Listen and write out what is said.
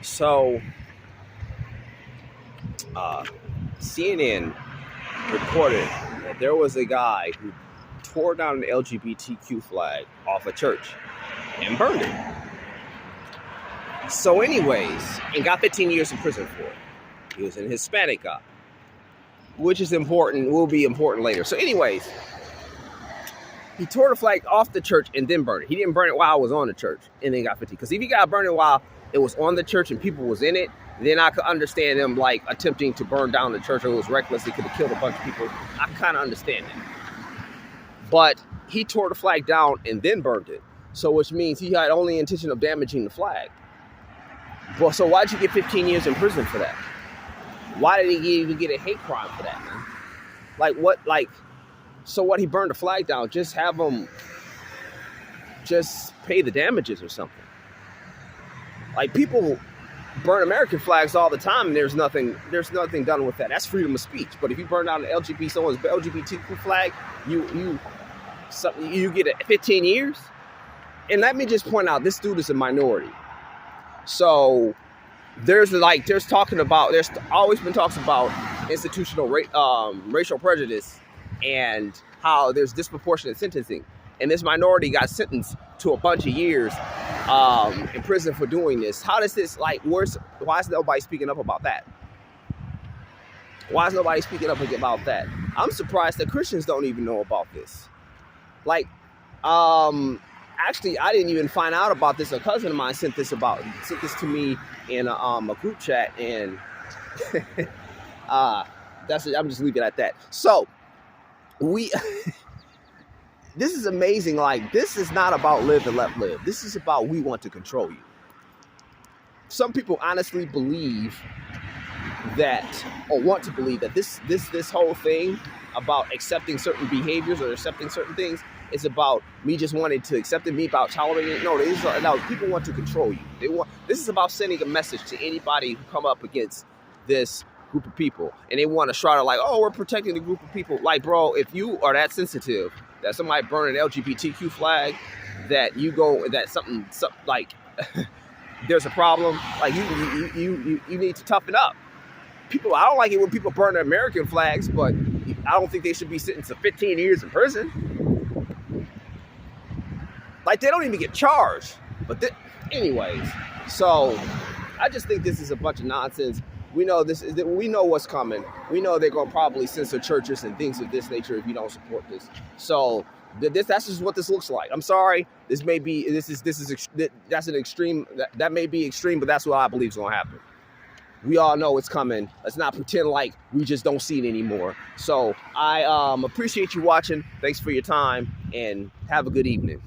So, CNN reported that there was a guy who tore down an LGBTQ flag off a church and burned it. So, anyways, and got 15 years in prison for it. He was an Hispanic guy, which is important, will be important later. So, anyways, he tore the flag off the church and then burned it. He didn't burn it while it was on the church and then got 15. Because if he got burned it while it was on the church and people was in it, then I could understand them like attempting to burn down the church, or it was reckless. It could have killed a bunch of people. I kind of understand that. But he tore the flag down and then burned it. So which means he had only intention of damaging the flag. Well, so why'd you get 15 years in prison for that? Why did he even get a hate crime for that, man? Like what, like, so what, he burned the flag down, just have him just pay the damages or something. Like, people burn American flags all the time and there's nothing done with that. That's freedom of speech. But if you burn down someone's LGBTQ flag, you get 15 years. And let me just point out, this dude is a minority. So there's always been talks about institutional racial prejudice and how there's disproportionate sentencing. And this minority got sentenced to a bunch of years in prison for doing this. How does this, like, why is nobody speaking up about that? Why is nobody speaking up about that? I'm surprised that Christians don't even know about this. Like, actually, I didn't even find out about this. A cousin of mine sent this to me in a group chat, and that's it. I'm just leaving it at that. So this is amazing. Like, this is not about live and let live. This is about we want to control you. Some people honestly believe that, or want to believe that this whole thing about accepting certain behaviors or accepting certain things is about me just wanting to accept it, me about tolerating it. No, people want to control you. This is about sending a message to anybody who come up against this group of people, and they want to shroud it like, oh, we're protecting the group of people. Like, bro, if you are that sensitive that somebody burn an LGBTQ flag, that you go, that something like there's a problem, like you need to toughen up. People, I don't like it when people burn American flags, but I don't think they should be sentenced to 15 years in prison. Like, they don't even get charged. But anyways, so I just think this is a bunch of nonsense. We know we know what's coming. We know they're gonna probably censor churches and things of this nature if you don't support this. So that's just what this looks like. I'm sorry. That's an extreme. That may be extreme, but that's what I believe is gonna happen. We all know it's coming. Let's not pretend like we just don't see it anymore. So I appreciate you watching. Thanks for your time, and have a good evening.